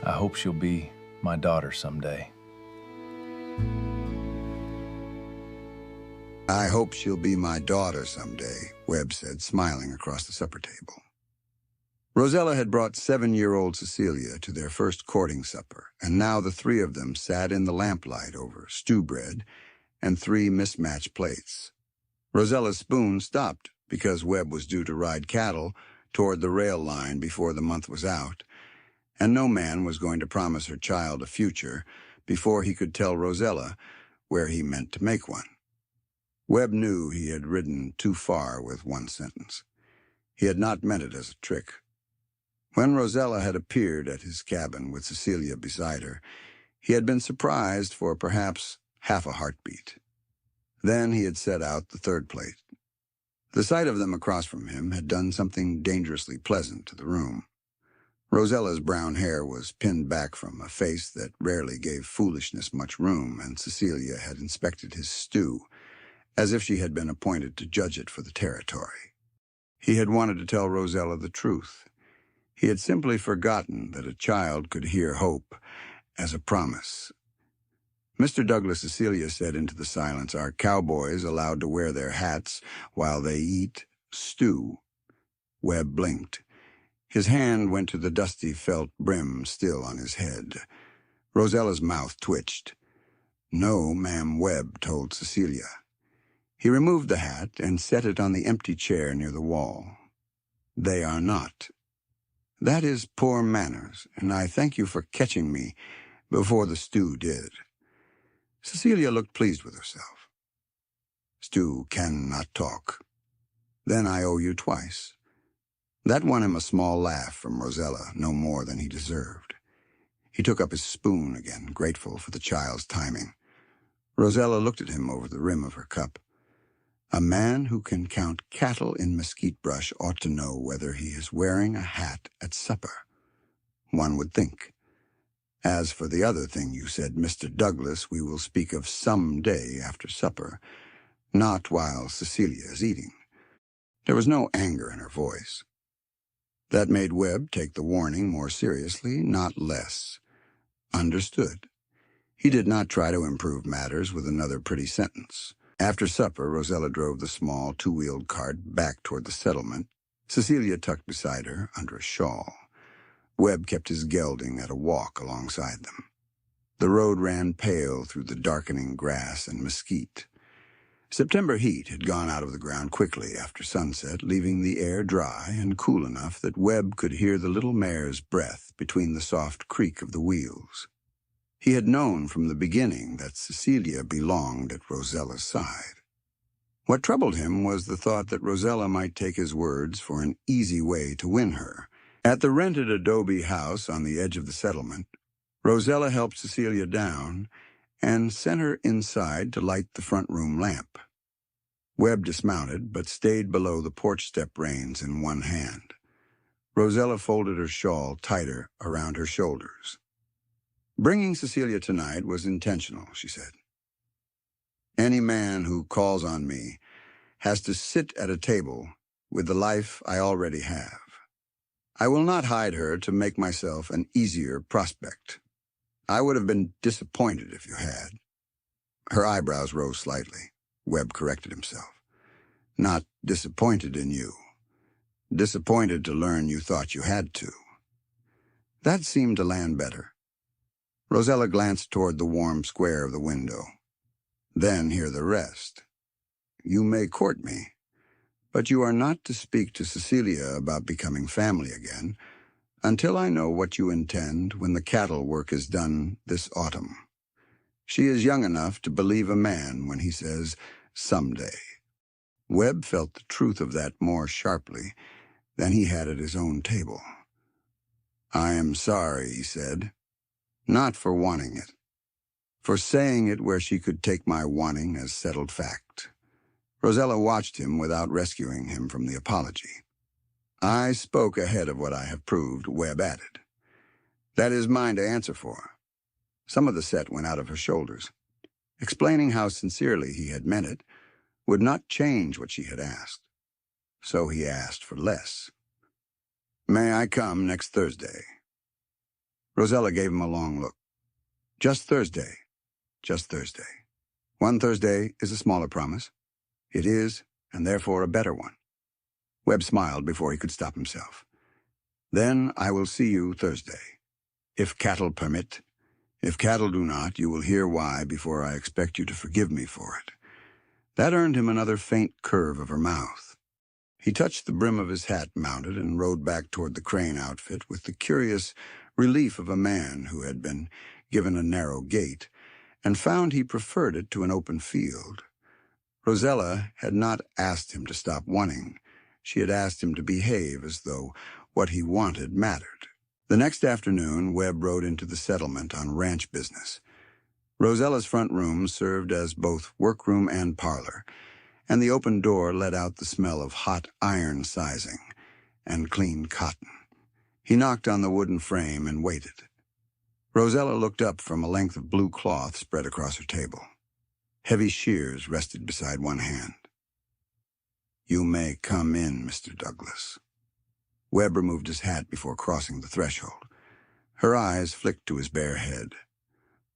I hope she'll be my daughter someday. I hope she'll be my daughter someday, Webb said, smiling across the supper table. Rosella had brought 7-year-old Cecilia to their first courting supper, and now the three of them sat in the lamplight over stew bread and 3 mismatched plates. Rosella's spoon stopped because Webb was due to ride cattle toward the rail line before the month was out, and no man was going to promise her child a future before he could tell Rosella where he meant to make one. Webb knew he had ridden too far with one sentence. He had not meant it as a trick. When Rosella had appeared at his cabin with Cecilia beside her, he had been surprised for perhaps half a heartbeat. Then he had set out the 3rd plate. The sight of them across from him had done something dangerously pleasant to the room. Rosella's brown hair was pinned back from a face that rarely gave foolishness much room, and Cecilia had inspected his stew, as if she had been appointed to judge it for the territory. He had wanted to tell Rosella the truth. He had simply forgotten that a child could hear hope as a promise. Mr. Douglas, Cecilia said into the silence, "Are cowboys allowed to wear their hats while they eat stew?" Webb blinked. His hand went to the dusty felt brim still on his head. Rosella's mouth twitched. "No, ma'am," Webb told Cecilia. He removed the hat and set it on the empty chair near the wall. "They are not. That is poor manners, and I thank you for catching me before the stew did." Cecilia looked pleased with herself. "Stew cannot talk. Then I owe you twice." That won him a small laugh from Rosella, no more than he deserved. He took up his spoon again, grateful for the child's timing. Rosella looked at him over the rim of her cup. A man who can count cattle in mesquite brush ought to know whether he is wearing a hat at supper. One would think. As for the other thing you said, Mr. Douglas, we will speak of some day after supper, not while Cecilia is eating. There was no anger in her voice. That made Webb take the warning more seriously, not less. Understood. He did not try to improve matters with another pretty sentence. After supper, Rosella drove the small 2-wheeled cart back toward the settlement, Cecilia tucked beside her under a shawl. Webb kept his gelding at a walk alongside them. The road ran pale through the darkening grass and mesquite. September heat had gone out of the ground quickly after sunset, leaving the air dry and cool enough that Webb could hear the little mare's breath between the soft creak of the wheels. He had known from the beginning that Cecilia belonged at Rosella's side. What troubled him was the thought that Rosella might take his words for an easy way to win her. At the rented adobe house on the edge of the settlement, Rosella helped Cecilia down and sent her inside to light the front room lamp. Webb dismounted, but stayed below the porch step reins in one hand. Rosella folded her shawl tighter around her shoulders. "Bringing Cecilia tonight was intentional," she said. "Any man who calls on me has to sit at a table with the life I already have. I will not hide her to make myself an easier prospect. I would have been disappointed if you had." Her eyebrows rose slightly. Webb corrected himself. "Not disappointed in you. Disappointed to learn you thought you had to." That seemed to land better. Rosella glanced toward the warm square of the window. "Then hear the rest. You may court me, but you are not to speak to Cecilia about becoming family again until I know what you intend when the cattle work is done this autumn. She is young enough to believe a man when he says, 'someday.'" Webb felt the truth of that more sharply than he had at his own table. "I am sorry," he said, "not for wanting it, for saying it where she could take my wanting as settled fact." Rosella watched him without rescuing him from the apology. "I spoke ahead of what I have proved," Webb added. "That is mine to answer for." Some of the set went out of her shoulders. Explaining how sincerely he had meant it would not change what she had asked. So he asked for less. "May I come next Thursday?" Rosella gave him a long look. Just Thursday. Just Thursday. One Thursday is a smaller promise. It is, and therefore a better one. Webb smiled before he could stop himself. Then I will see you Thursday, if cattle permit. If cattle do not, you will hear why before I expect you to forgive me for it. That earned him another faint curve of her mouth. He touched the brim of his hat mounted and rode back toward the crane outfit with the curious relief of a man who had been given a narrow gate and found he preferred it to an open field. Rosella had not asked him to stop wanting. She had asked him to behave as though what he wanted mattered. The next afternoon, Webb rode into the settlement on ranch business. Rosella's front room served as both workroom and parlor, and the open door let out the smell of hot iron sizing and clean cotton. He knocked on the wooden frame and waited. Rosella looked up from a length of blue cloth spread across her table. Heavy shears rested beside one hand. "You may come in, Mr. Douglas." Webb removed his hat before crossing the threshold. Her eyes flicked to his bare head.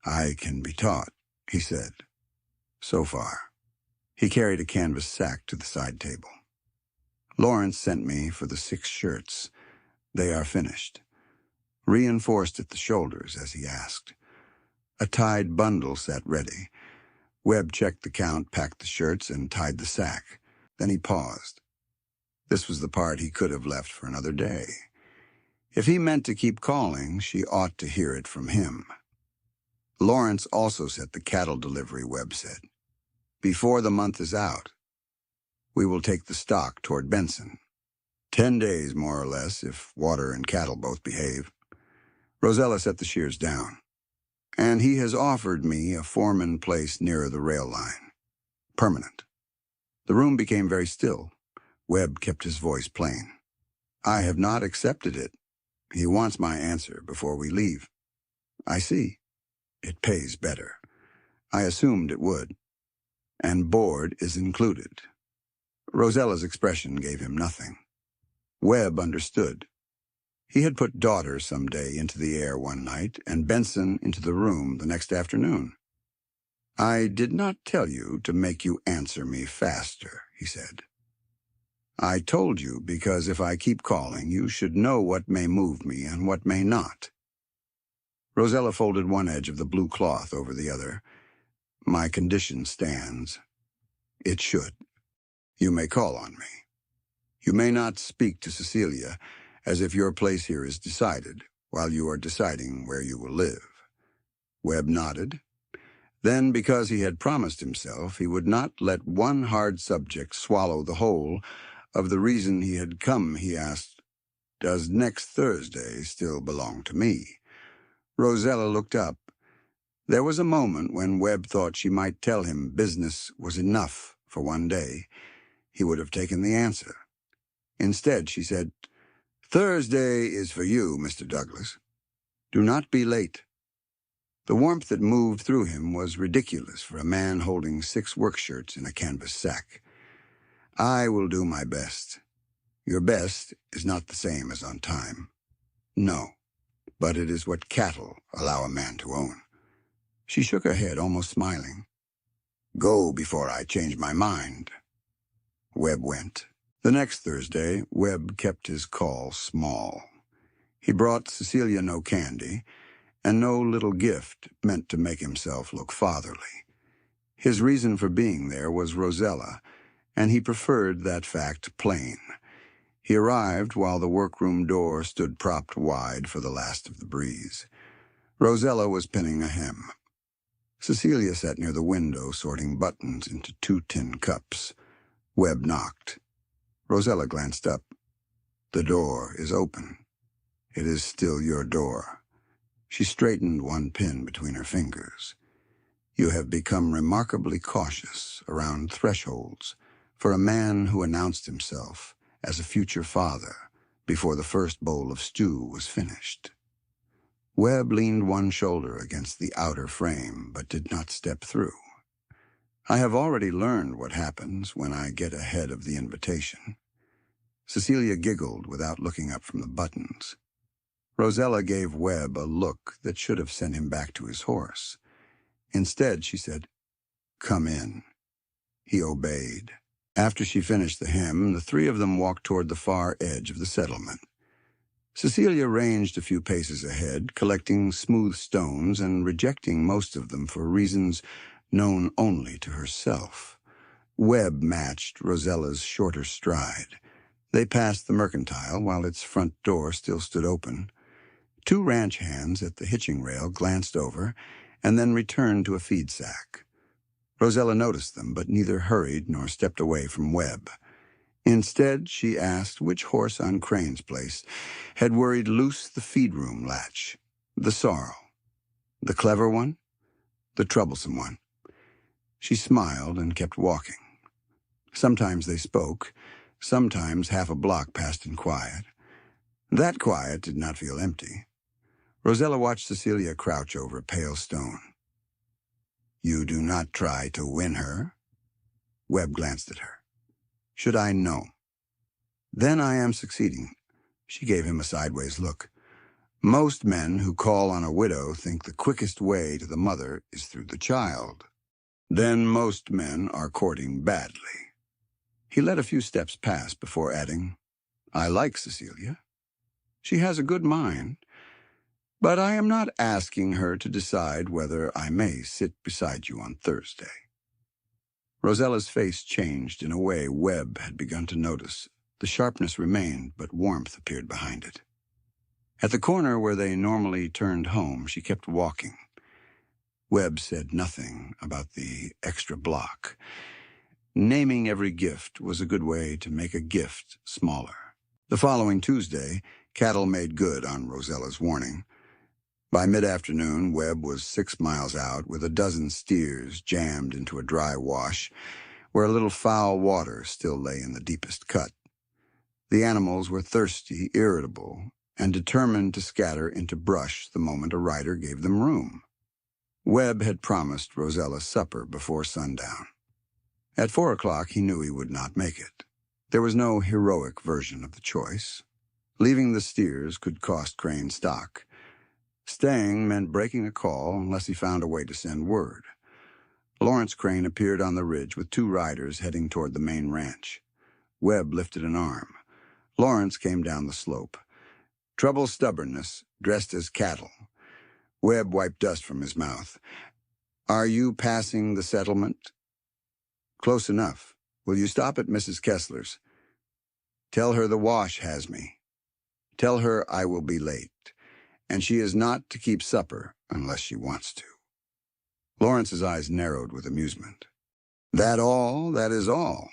"I can be taught," he said. "So far." He carried a canvas sack to the side table. "Lawrence sent me for the 6 shirts. They are finished." Reinforced at the shoulders, as he asked. A tied bundle sat ready. Webb checked the count, packed the shirts, and tied the sack. Then he paused. This was the part he could have left for another day. If he meant to keep calling, she ought to hear it from him. "Lawrence also set the cattle delivery," Webb said. "Before the month is out, we will take the stock toward Benson. 10 days, more or less, if water and cattle both behave." Rosella set the shears down. "And he has offered me a foreman place nearer the rail line. Permanent." The room became very still. Webb kept his voice plain. "I have not accepted it. He wants my answer before we leave." "I see. It pays better. I assumed it would. And board is included." Rosella's expression gave him nothing. Webb understood. He had put daughter someday into the air one night and Benson into the room the next afternoon. "I did not tell you to make you answer me faster," he said. "I told you because if I keep calling, you should know what may move me and what may not." Rosella folded one edge of the blue cloth over the other. "My condition stands." "It should. You may call on me. You may not speak to Cecilia as if your place here is decided, while you are deciding where you will live." Webb nodded. Then, because he had promised himself he would not let one hard subject swallow the whole of the reason he had come, he asked, "Does next Thursday still belong to me?" Rosella looked up. There was a moment when Webb thought she might tell him business was enough for one day. He would have taken the answer. Instead, she said, "Thursday is for you, Mr. Douglas. Do not be late." The warmth that moved through him was ridiculous for a man holding 6 work shirts in a canvas sack. "I will do my best. Your best is not the same as on time." "No, but it is what cattle allow a man to own." She shook her head, almost smiling. "Go before I change my mind." Webb went. The next Thursday, Webb kept his call small. He brought Cecilia no candy, and no little gift meant to make himself look fatherly. His reason for being there was Rosella, and he preferred that fact plain. He arrived while the workroom door stood propped wide for the last of the breeze. Rosella was pinning a hem. Cecilia sat near the window sorting buttons into 2 tin cups. Webb knocked. Rosella glanced up. "The door is open. It is still your door." She straightened one pin between her fingers. "You have become remarkably cautious around thresholds for a man who announced himself as a future father before the first bowl of stew was finished." Webb leaned one shoulder against the outer frame, but did not step through. "I have already learned what happens when I get ahead of the invitation." Cecilia giggled without looking up from the buttons. Rosella gave Webb a look that should have sent him back to his horse. Instead, she said, "Come in." He obeyed. After she finished the hymn, the three of them walked toward the far edge of the settlement. Cecilia ranged a few paces ahead, collecting smooth stones and rejecting most of them for reasons known only to herself. Webb matched Rosella's shorter stride. They passed the mercantile while its front door still stood open. Two ranch hands at the hitching rail glanced over and then returned to a feed sack. Rosella noticed them, but neither hurried nor stepped away from Webb. Instead, she asked which horse on Crane's place had worried loose the feed-room latch. The sorrel. The clever one? The troublesome one. She smiled and kept walking. Sometimes they spoke. Sometimes half a block passed in quiet. That quiet did not feel empty. Rosella watched Cecilia crouch over a pale stone. "You do not try to win her?" Webb glanced at her. "Should I know?" "Then I am succeeding." She gave him a sideways look. "Most men who call on a widow think the quickest way to the mother is through the child. Then most men are courting badly." He let a few steps pass before adding, "I like Cecilia. She has a good mind. But I am not asking her to decide whether I may sit beside you on Thursday." Rosella's face changed in a way Webb had begun to notice. The sharpness remained, but warmth appeared behind it. At the corner where they normally turned home, she kept walking. Webb said nothing about the extra block. Naming every gift was a good way to make a gift smaller. The following Tuesday, cattle made good on Rosella's warning. By mid-afternoon, Webb was 6 miles out with a dozen steers jammed into a dry wash where a little foul water still lay in the deepest cut. The animals were thirsty, irritable, and determined to scatter into brush the moment a rider gave them room. Webb had promised Rosella supper before sundown. At 4 o'clock, he knew he would not make it. There was no heroic version of the choice. Leaving the steers could cost Crane stock. Staying meant breaking a call unless he found a way to send word. Lawrence Crane appeared on the ridge with 2 riders heading toward the main ranch. Webb lifted an arm. Lawrence came down the slope. Trouble's stubbornness, dressed as cattle. Webb wiped dust from his mouth. "Are you passing the settlement?" "Close enough. Will you stop at Mrs. Kessler's? Tell her the wash has me. Tell her I will be late. And she is not to keep supper unless she wants to." Lawrence's eyes narrowed with amusement. "That all? That is all?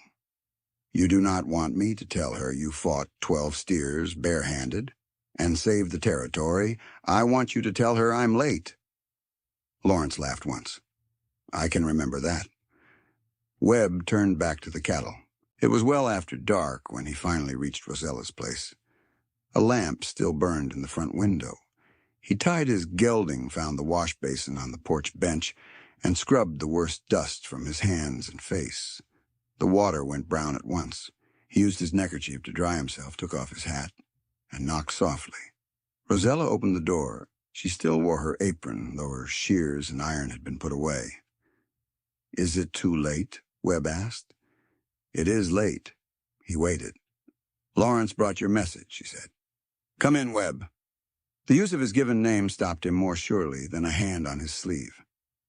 You do not want me to tell her you fought 12 steers barehanded and saved the territory. I want you to tell her I'm late." Lawrence laughed once. "I can remember that." Webb turned back to the cattle. It was well after dark when he finally reached Rosella's place. A lamp still burned in the front window. He tied his gelding, found the wash basin on the porch bench, and scrubbed the worst dust from his hands and face. The water went brown at once. He used his neckerchief to dry himself, took off his hat, and knocked softly. Rosella opened the door. She still wore her apron, though her shears and iron had been put away. "Is it too late?" Webb asked. "It is late." He waited. "Lawrence brought your message," she said. "Come in, Webb." The use of his given name stopped him more surely than a hand on his sleeve.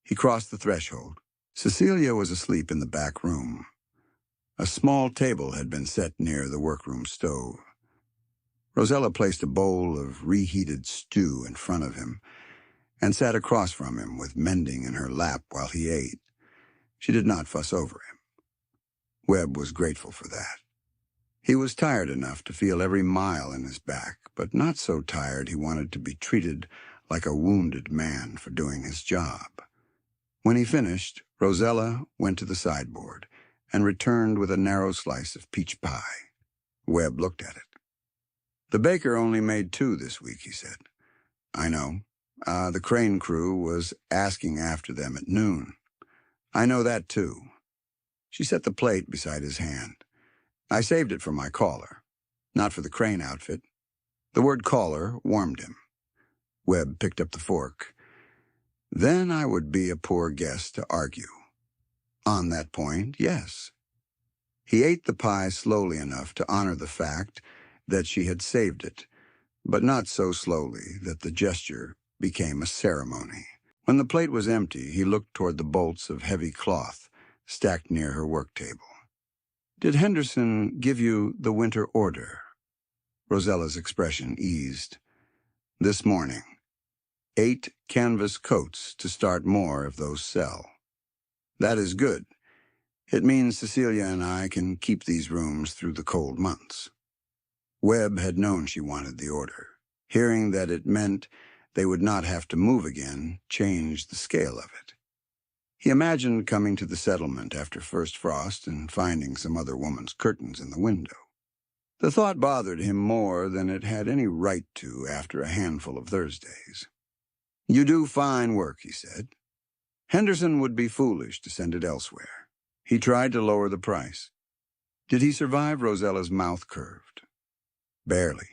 He crossed the threshold. Cecilia was asleep in the back room. A small table had been set near the workroom stove. Rosella placed a bowl of reheated stew in front of him and sat across from him with mending in her lap while he ate. She did not fuss over him. Webb was grateful for that. He was tired enough to feel every mile in his back, but not so tired he wanted to be treated like a wounded man for doing his job. When he finished, Rosella went to the sideboard and returned with a narrow slice of peach pie. Webb looked at it. "The baker only made 2 this week," he said. "I know. The Crane crew was asking after them at noon. I know that, too." She set the plate beside his hand. "I saved it for my caller, not for the Crane outfit." The word caller warmed him. Webb picked up the fork. Then I would be a poor guest to argue. On that point, yes. He ate the pie slowly enough to honor the fact that she had saved it, but not so slowly that the gesture became a ceremony. When the plate was empty, he looked toward the bolts of heavy cloth stacked near her work table. "Did Henderson give you the winter order?" Rosella's expression eased. "This morning. 8 canvas coats to start more if those sell. That is good. It means Cecilia and I can keep these rooms through the cold months." Webb had known she wanted the order. Hearing that it meant they would not have to move again changed the scale of it. He imagined coming to the settlement after first frost and finding some other woman's curtains in the window. The thought bothered him more than it had any right to after a handful of Thursdays. "You do fine work," he said. "Henderson would be foolish to send it elsewhere." He tried to lower the price. Did he survive? Rosella's mouth curved. "Barely."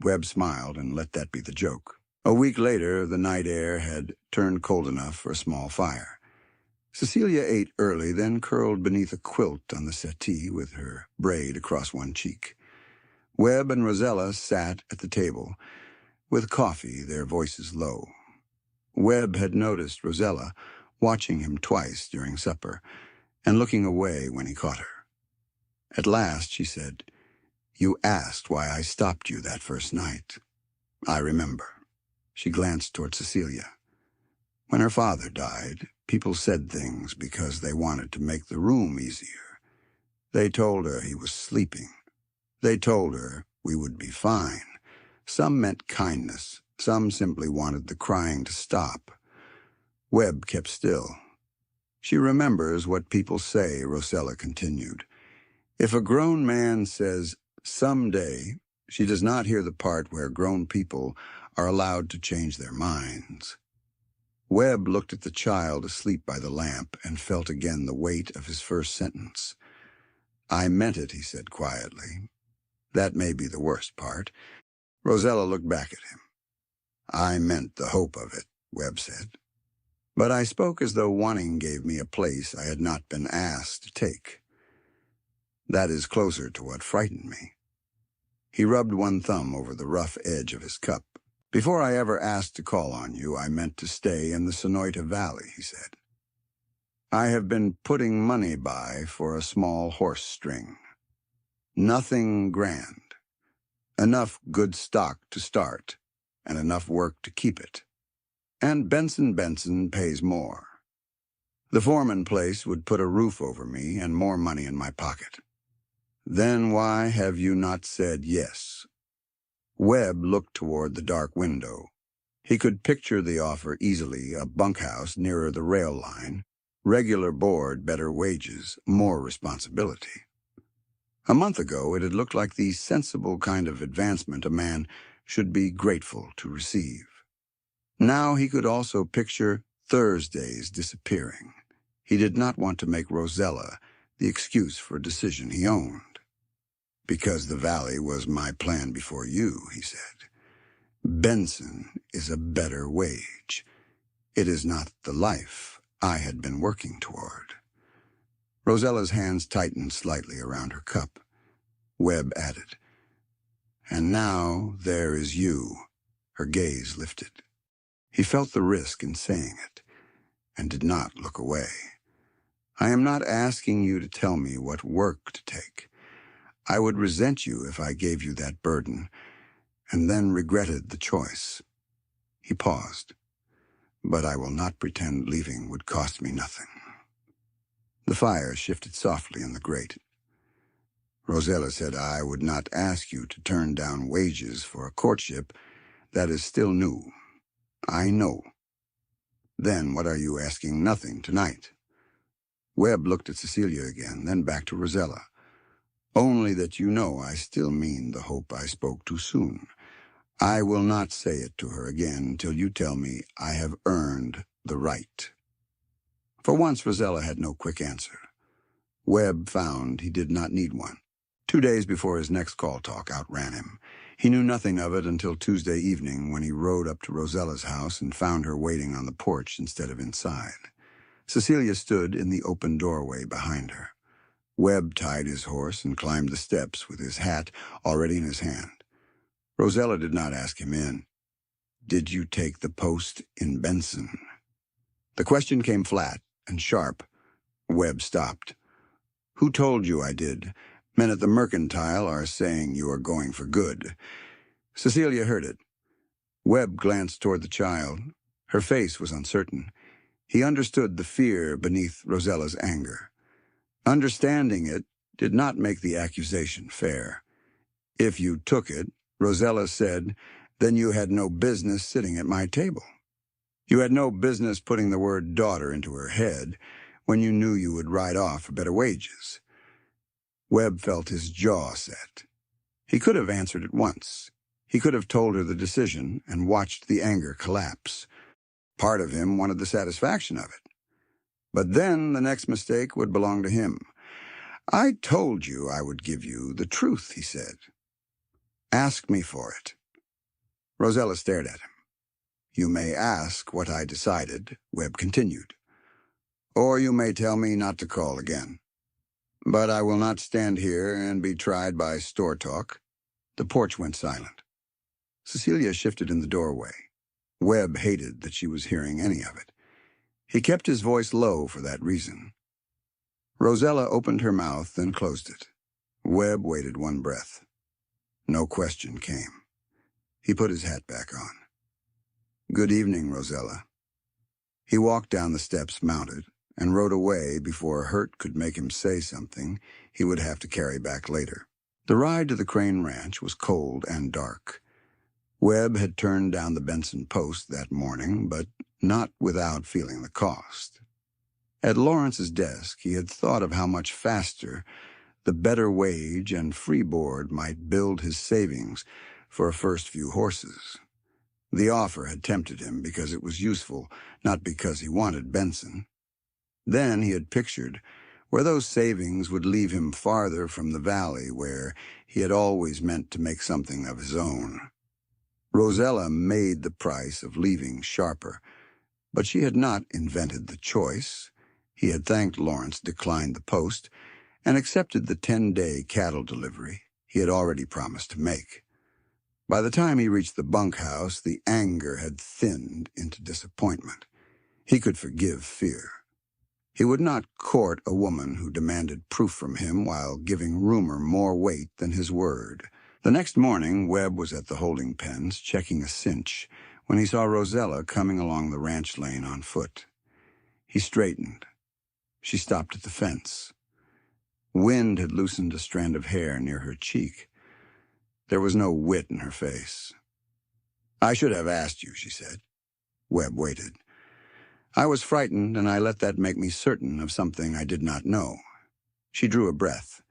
Webb smiled and let that be the joke. A week later, the night air had turned cold enough for a small fire. Cecilia ate early, then curled beneath a quilt on the settee with her braid across one cheek. Webb and Rosella sat at the table, with coffee, their voices low. Webb had noticed Rosella watching him twice during supper and looking away when he caught her. At last she said, "You asked why I stopped you that first night. I remember." She glanced toward Cecilia. "When her father died, people said things because they wanted to make the room easier. They told her he was sleeping. They told her we would be fine. Some meant kindness. Some simply wanted the crying to stop." Webb kept still. "She remembers what people say," Rosella continued. "If a grown man says, 'someday,' she does not hear the part where grown people are allowed to change their minds." Webb looked at the child asleep by the lamp and felt again the weight of his first sentence. "I meant it," he said quietly. "That may be the worst part." Rosella looked back at him. "I meant the hope of it," Webb said. "But I spoke as though wanting gave me a place I had not been asked to take. That is closer to what frightened me." He rubbed one thumb over the rough edge of his cup. "Before I ever asked to call on you, I meant to stay in the Sonoita Valley," he said. "I have been putting money by for a small horse string. Nothing grand. Enough good stock to start, and enough work to keep it. And Benson pays more. The foreman place would put a roof over me and more money in my pocket. Then why have you not said yes?" Webb looked toward the dark window. He could picture the offer easily, a bunkhouse nearer the rail line, regular board, better wages, more responsibility. A month ago, it had looked like the sensible kind of advancement a man should be grateful to receive. Now he could also picture Thursdays disappearing. He did not want to make Rosella the excuse for a decision he owned. "Because the valley was my plan before you," he said. "Benson is a better wage. It is not the life I had been working toward." Rosella's hands tightened slightly around her cup. Webb added, "And now there is you." Her gaze lifted. He felt the risk in saying it, and did not look away. "I am not asking you to tell me what work to take. I would resent you if I gave you that burden, and then regretted the choice." He paused. "But I will not pretend leaving would cost me nothing." The fire shifted softly in the grate. Rosella said, "I would not ask you to turn down wages for a courtship that is still new. I know. Then what are you asking nothing tonight?" Webb looked at Cecilia again, then back to Rosella. "Only that you know I still mean the hope I spoke too soon. I will not say it to her again until you tell me I have earned the right." For once, Rosella had no quick answer. Webb found he did not need one. 2 days before his next call talk outran him. He knew nothing of it until Tuesday evening when he rode up to Rosella's house and found her waiting on the porch instead of inside. Cecilia stood in the open doorway behind her. Webb tied his horse and climbed the steps with his hat already in his hand. Rosella did not ask him in. "Did you take the post in Benson?" The question came flat and sharp. Webb stopped. "Who told you I did? Men at the Mercantile are saying you are going for good." Cecilia heard it. Webb glanced toward the child. Her face was uncertain. He understood the fear beneath Rosella's anger. Understanding it did not make the accusation fair. "If you took it," Rosella said, "then you had no business sitting at my table. You had no business putting the word daughter into her head when you knew you would ride off for better wages." Webb felt his jaw set. He could have answered at once. He could have told her the decision and watched the anger collapse. Part of him wanted the satisfaction of it. But then the next mistake would belong to him. "I told you I would give you the truth," he said. "Ask me for it." Rosella stared at him. "You may ask what I decided," Webb continued. "Or you may tell me not to call again. But I will not stand here and be tried by store talk." The porch went silent. Cecilia shifted in the doorway. Webb hated that she was hearing any of it. He kept his voice low for that reason. Rosella opened her mouth, then closed it. Webb waited one breath. No question came. He put his hat back on. "Good evening, Rosella." He walked down the steps mounted and rode away before hurt could make him say something he would have to carry back later. The ride to the Crane Ranch was cold and dark. Webb had turned down the Benson Post that morning, but not without feeling the cost. At Lawrence's desk, he had thought of how much faster the better wage and free board might build his savings for a first few horses. The offer had tempted him because it was useful, not because he wanted Benson. Then he had pictured where those savings would leave him farther from the valley where he had always meant to make something of his own. Rosella made the price of leaving sharper, but she had not invented the choice. He had thanked Lawrence, declined the post, and accepted the 10-day cattle delivery he had already promised to make. By the time he reached the bunkhouse, the anger had thinned into disappointment. He could forgive fear. He would not court a woman who demanded proof from him while giving rumor more weight than his word. The next morning, Webb was at the holding pens, checking a cinch, when he saw Rosella coming along the ranch lane on foot. He straightened. She stopped at the fence. Wind had loosened a strand of hair near her cheek. There was no wit in her face. "I should have asked you," she said. Webb waited. "I was frightened, and I let that make me certain of something I did not know." She drew a breath.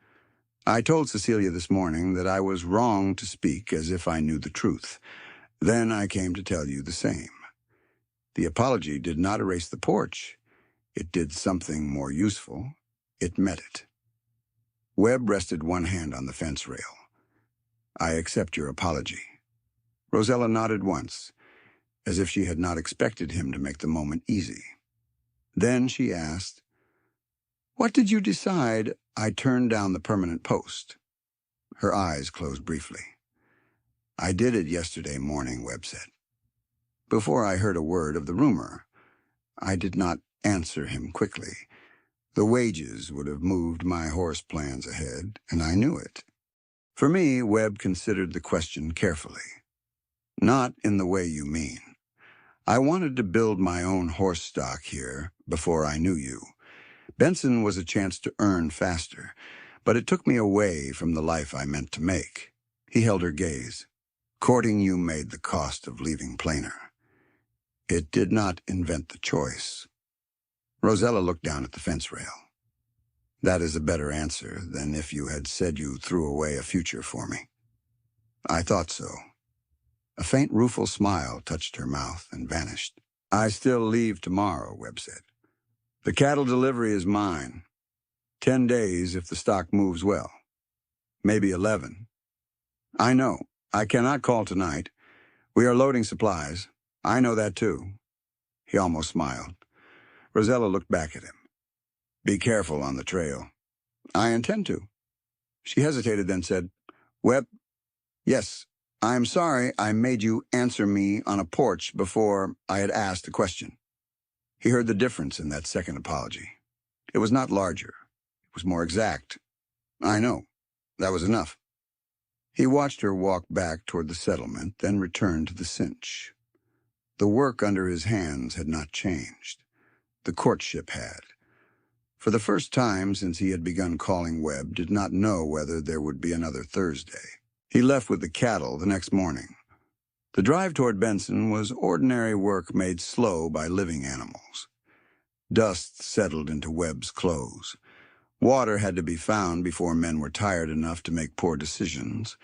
"I told Cecilia this morning that I was wrong to speak as if I knew the truth. Then I came to tell you the same. The apology did not erase the porch. It did something more useful. It met it." Webb rested one hand on the fence rail. "I accept your apology." Rosella nodded once, as if she had not expected him to make the moment easy. Then she asked, "What did you decide I turned down the permanent post?" Her eyes closed briefly. "I did it yesterday morning," Webb said. "Before I heard a word of the rumor. I did not answer him quickly. The wages would have moved my horse plans ahead, and I knew it." For me, Webb considered the question carefully. "Not in the way you mean. I wanted to build my own horse stock here before I knew you. Benson was a chance to earn faster, but it took me away from the life I meant to make." He held her gaze. "Courting you made the cost of leaving plainer. It did not invent the choice." Rosella looked down at the fence rail. "That is a better answer than if you had said you threw away a future for me." "I thought so." A faint rueful smile touched her mouth and vanished. "I still leave tomorrow," Webb said. "The cattle delivery is mine. 10 days if the stock moves well. Maybe 11. I know. I cannot call tonight. We are loading supplies. I know that too. He almost smiled. Rosella looked back at him. Be careful on the trail. I intend to. She hesitated, then said, Webb, yes, I'm sorry I made you answer me on a porch before I had asked a question. He heard the difference in that second apology. It was not larger. It was more exact. I know. That was enough. He watched her walk back toward the settlement, then returned to the cinch. The work under his hands had not changed. The courtship had. For the first time since he had begun calling Webb, did not know whether there would be another Thursday. He left with the cattle the next morning. The drive toward Benson was ordinary work made slow by living animals. Dust settled into Webb's clothes. Water had to be found before men were tired enough to make poor decisions.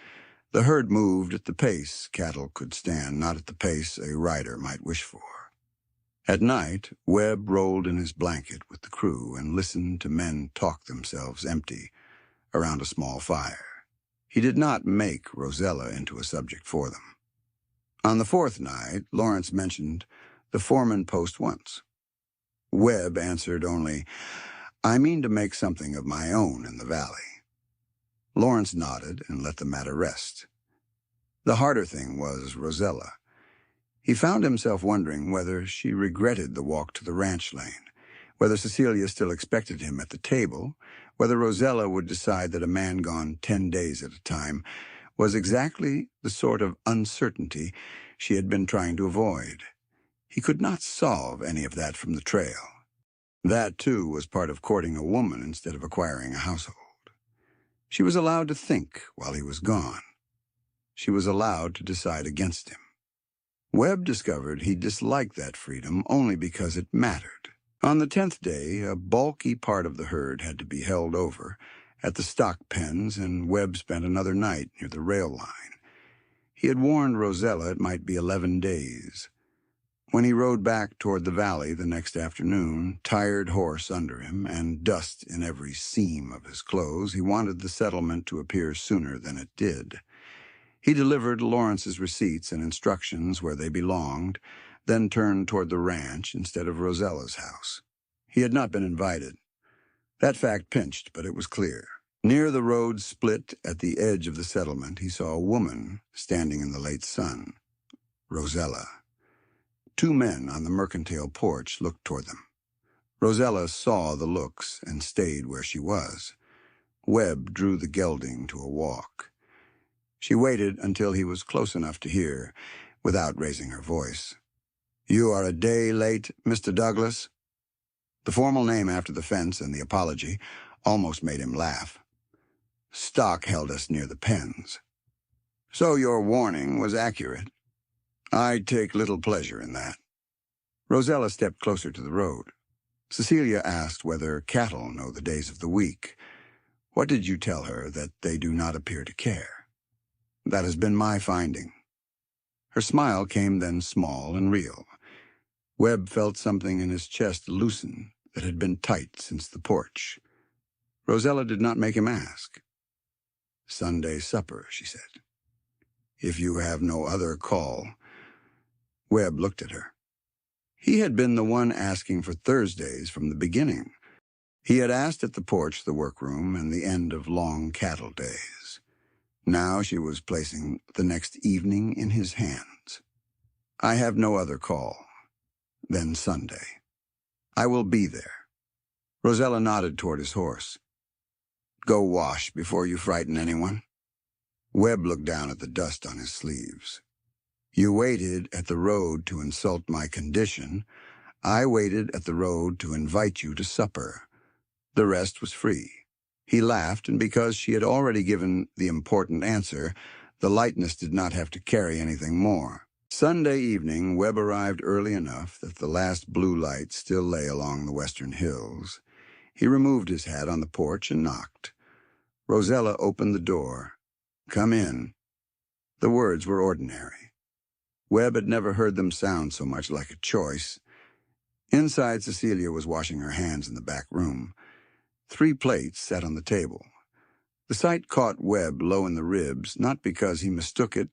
The herd moved at the pace cattle could stand, not at the pace a rider might wish for. At night, Webb rolled in his blanket with the crew and listened to men talk themselves empty around a small fire. He did not make Rosella into a subject for them. On the fourth night, Lawrence mentioned the foreman post once. Webb answered only, I mean to make something of my own in the valley. Lawrence nodded and let the matter rest. The harder thing was Rosella. He found himself wondering whether she regretted the walk to the ranch lane, whether Cecilia still expected him at the table, whether Rosella would decide that a man gone 10 days at a time was exactly the sort of uncertainty she had been trying to avoid. He could not solve any of that from the trail. That, too, was part of courting a woman instead of acquiring a household. She was allowed to think while he was gone. She was allowed to decide against him. Webb discovered he disliked that freedom only because it mattered. On the 10th day, a bulky part of the herd had to be held over at the stock pens, and Webb spent another night near the rail line. He had warned Rosella it might be 11 days. When he rode back toward the valley the next afternoon, tired horse under him and dust in every seam of his clothes, he wanted the settlement to appear sooner than it did. He delivered Lawrence's receipts and instructions where they belonged, then turned toward the ranch instead of Rosella's house. He had not been invited. That fact pinched, but it was clear. Near the road split at the edge of the settlement, he saw a woman standing in the late sun. Rosella. 2 men on the mercantile porch looked toward them. Rosella saw the looks and stayed where she was. Webb drew the gelding to a walk. She waited until he was close enough to hear, without raising her voice. You are a day late, Mr. Douglas? The formal name after the fence and the apology almost made him laugh. Stock held us near the pens. So your warning was accurate. I take little pleasure in that. Rosella stepped closer to the road. Cecilia asked whether cattle know the days of the week. What did you tell her that they do not appear to care? That has been my finding. Her smile came then small and real. Webb felt something in his chest loosen that had been tight since the porch. Rosella did not make him ask. Sunday supper, she said. If you have no other call. Webb looked at her. He had been the one asking for Thursdays from the beginning. He had asked at the porch, the workroom, and the end of long cattle days. Now she was placing the next evening in his hands. I have no other call. Then Sunday. I will be there. Rosella nodded toward his horse. Go wash before you frighten anyone. Webb looked down at the dust on his sleeves. You waited at the road to insult my condition. I waited at the road to invite you to supper. The rest was free. He laughed, and because she had already given the important answer, the lightness did not have to carry anything more. Sunday evening, Webb arrived early enough that the last blue light still lay along the western hills. He removed his hat on the porch and knocked. Rosella opened the door. Come in. The words were ordinary. Webb had never heard them sound so much like a choice. Inside, Cecilia was washing her hands in the back room. 3 plates sat on the table. The sight caught Webb low in the ribs, not because he mistook it,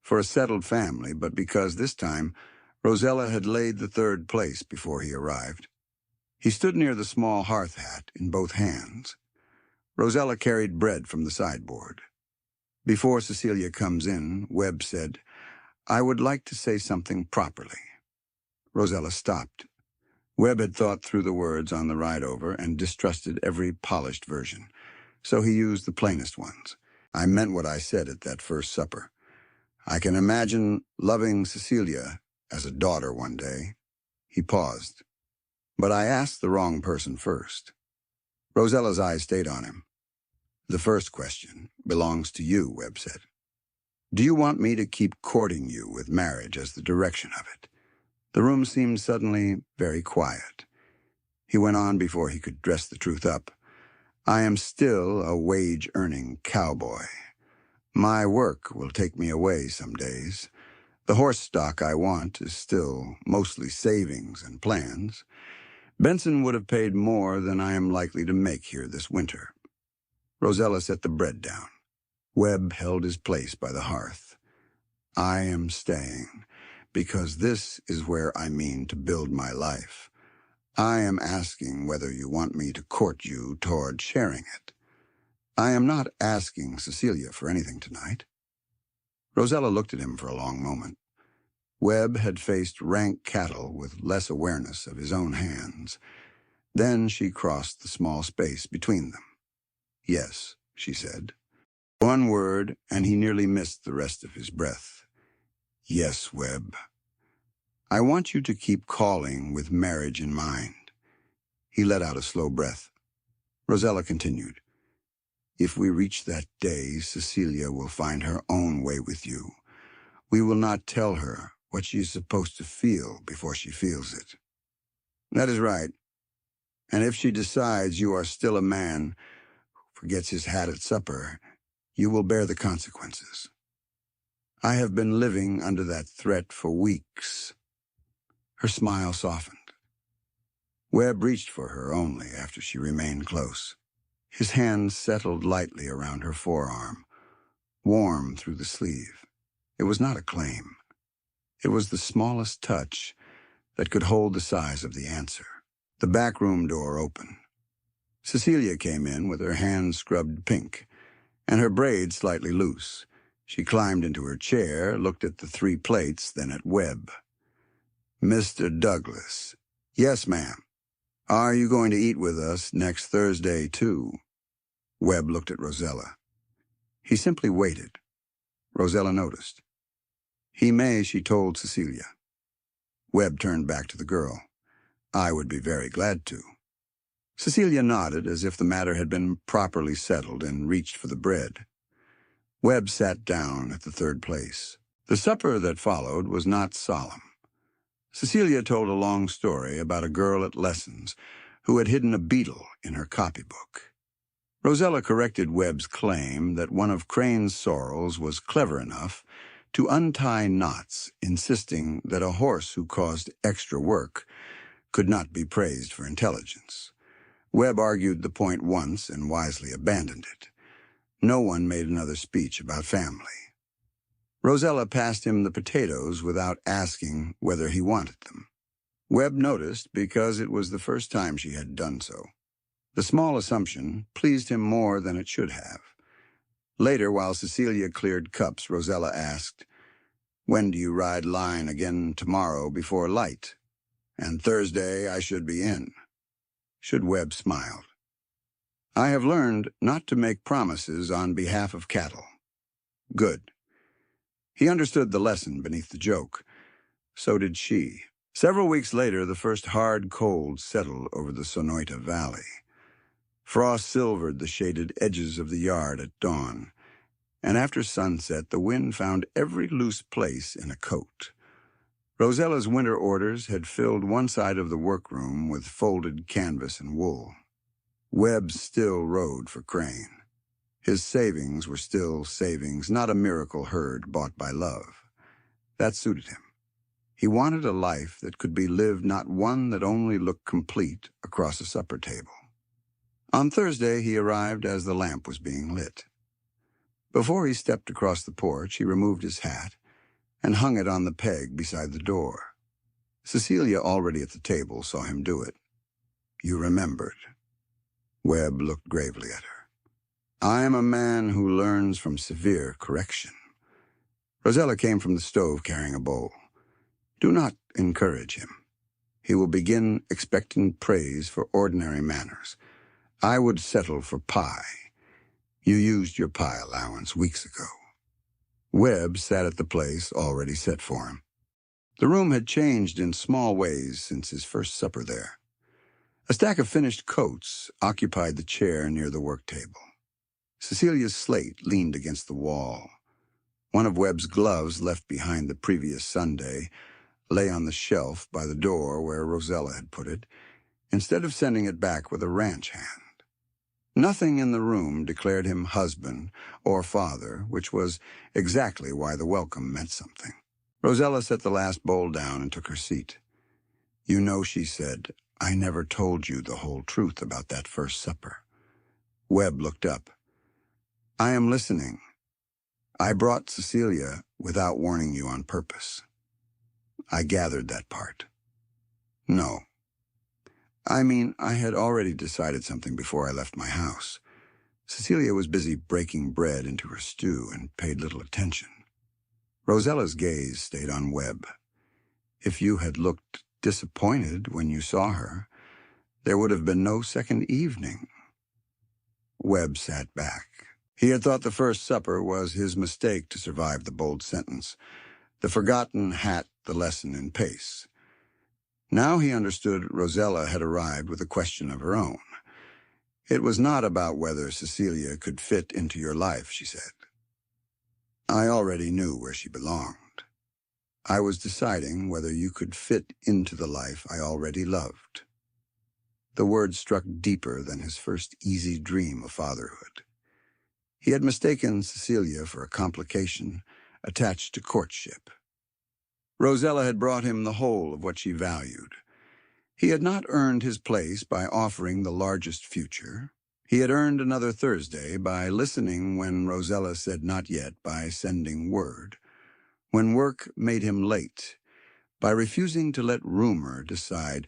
for a settled family, but because this time Rosella had laid the third place before he arrived. He stood near the small hearth hat in both hands. Rosella carried bread from the sideboard. Before Cecilia comes in, Webb said, "I would like to say something properly." Rosella stopped. Webb had thought through the words on the ride over and distrusted every polished version, so he used the plainest ones. "I meant what I said at that first supper. I can imagine loving Cecilia as a daughter one day." He paused. "But I asked the wrong person first." Rosella's eyes stayed on him. "The first question belongs to you," Webb said. "Do you want me to keep courting you with marriage as the direction of it?" The room seemed suddenly very quiet. He went on before he could dress the truth up. "I am still a wage-earning cowboy. My work will take me away some days. The horse stock I want is still mostly savings and plans. Benson would have paid more than I am likely to make here this winter." Rosella set the bread down. Webb held his place by the hearth. "I am staying, because this is where I mean to build my life. I am asking whether you want me to court you toward sharing it. I am not asking Cecilia for anything tonight." Rosella looked at him for a long moment. Webb had faced rank cattle with less awareness of his own hands. Then she crossed the small space between them. "Yes," she said. One word, and he nearly missed the rest of his breath. "Yes, Webb. I want you to keep calling with marriage in mind." He let out a slow breath. Rosella continued, "If we reach that day, Cecilia will find her own way with you. We will not tell her what she is supposed to feel before she feels it." "That is right. And if she decides you are still a man who forgets his hat at supper, you will bear the consequences. I have been living under that threat for weeks." Her smile softened. Webb reached for her only after she remained close. His hand settled lightly around her forearm, warm through the sleeve. It was not a claim. It was the smallest touch that could hold the size of the answer. The back room door opened. Cecilia came in with her hands scrubbed pink and her braids slightly loose. She climbed into her chair, looked at the 3 plates, then at Webb. "Mr. Douglas." "Yes, ma'am." "Are you going to eat with us next Thursday, too?" Webb looked at Rosella. He simply waited. Rosella noticed. "He may," she told Cecilia. Webb turned back to the girl. "I would be very glad to." Cecilia nodded as if the matter had been properly settled and reached for the bread. Webb sat down at the 3rd place. The supper that followed was not solemn. Cecilia told a long story about a girl at lessons who had hidden a beetle in her copybook. Rosella corrected Webb's claim that one of Crane's sorrels was clever enough to untie knots, insisting that a horse who caused extra work could not be praised for intelligence. Webb argued the point once and wisely abandoned it. No one made another speech about family. Rosella passed him the potatoes without asking whether he wanted them. Webb noticed because it was the first time she had done so. The small assumption pleased him more than it should have. Later, while Cecilia cleared cups, Rosella asked, "When do you ride line again tomorrow before light?" "And Thursday I should be in." Should Webb smiled. "I have learned not to make promises on behalf of cattle." Good. He understood the lesson beneath the joke. So did she. Several weeks later, the first hard cold settled over the Sonoita Valley. Frost silvered the shaded edges of the yard at dawn, and after sunset the wind found every loose place in a coat. Rosella's winter orders had filled one side of the workroom with folded canvas and wool. Webb still rode for Crane. His savings were still savings, not a miracle herd bought by love. That suited him. He wanted a life that could be lived, not one that only looked complete across a supper table. On Thursday, he arrived as the lamp was being lit. Before he stepped across the porch, he removed his hat and hung it on the peg beside the door. Cecilia, already at the table, saw him do it. "You remembered." Webb looked gravely at her. "I am a man who learns from severe correction." Rosella came from the stove carrying a bowl. "Do not encourage him. He will begin expecting praise for ordinary manners. I would settle for pie. You used your pie allowance weeks ago." Webb sat at the place already set for him. The room had changed in small ways since his first supper there. A stack of finished coats occupied the chair near the work table. Cecilia's slate leaned against the wall. One of Webb's gloves, left behind the previous Sunday, lay on the shelf by the door where Rosella had put it, instead of sending it back with a ranch hand. Nothing in the room declared him husband or father, which was exactly why the welcome meant something. Rosella set the last bowl down and took her seat. "You know," she said, "I never told you the whole truth about that first supper." Webb looked up. "I am listening. I brought Cecilia without warning you on purpose." "I gathered that part." "No. I mean, I had already decided something before I left my house." Cecilia was busy breaking bread into her stew and paid little attention. Rosella's gaze stayed on Webb. "If you had looked disappointed when you saw her, there would have been no second evening." Webb sat back. He had thought the first supper was his mistake to survive the bold sentence. The forgotten hat the lesson in pace. Now he understood Rosella had arrived with a question of her own. "It was not about whether Cecilia could fit into your life," she said. "I already knew where she belonged. I was deciding whether you could fit into the life I already loved." The words struck deeper than his first easy dream of fatherhood. He had mistaken Cecilia for a complication attached to courtship. Rosella had brought him the whole of what she valued. He had not earned his place by offering the largest future. He had earned another Thursday by listening when Rosella said not yet, by sending word. When work made him late, by refusing to let rumor decide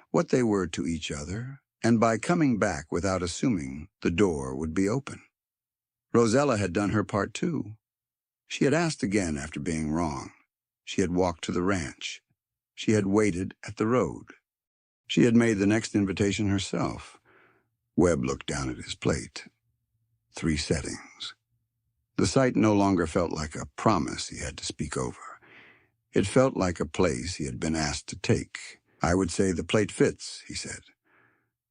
what they were to each other, and by coming back without assuming the door would be open. Rosella had done her part too. She had asked again after being wrong. She had walked to the ranch. She had waited at the road. She had made the next invitation herself. Webb looked down at his plate. 3 settings. The sight no longer felt like a promise he had to speak over. It felt like a place he had been asked to take. "I would say the plate fits," he said.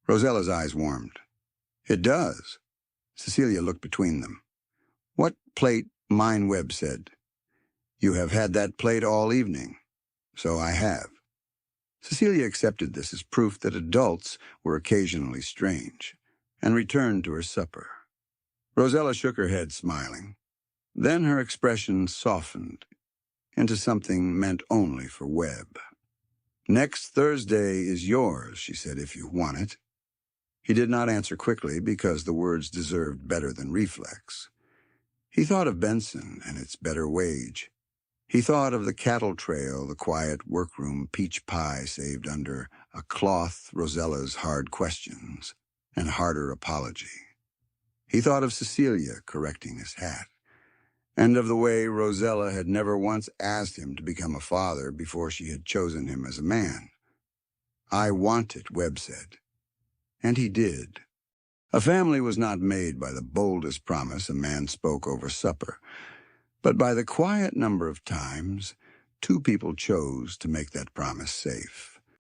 Rosella's eyes warmed. "It does." Cecilia looked between them. "What plate?" "Mine," Webb said. "You have had that plate all evening." "So I have." Cecilia accepted this as proof that adults were occasionally strange, and returned to her supper. Rosella shook her head, smiling. Then her expression softened into something meant only for Webb. "Next Thursday is yours," she said, "if you want it." He did not answer quickly because the words deserved better than reflex. He thought of Benson and its better wage. He thought of the cattle trail, the quiet workroom peach pie saved under a cloth, Rosella's hard questions and harder apology. He thought of Cecilia correcting his hat, and of the way Rosella had never once asked him to become a father before she had chosen him as a man. "I want it," Webb said. And he did. A family was not made by the boldest promise a man spoke over supper, but by the quiet number of times 2 people chose to make that promise safe.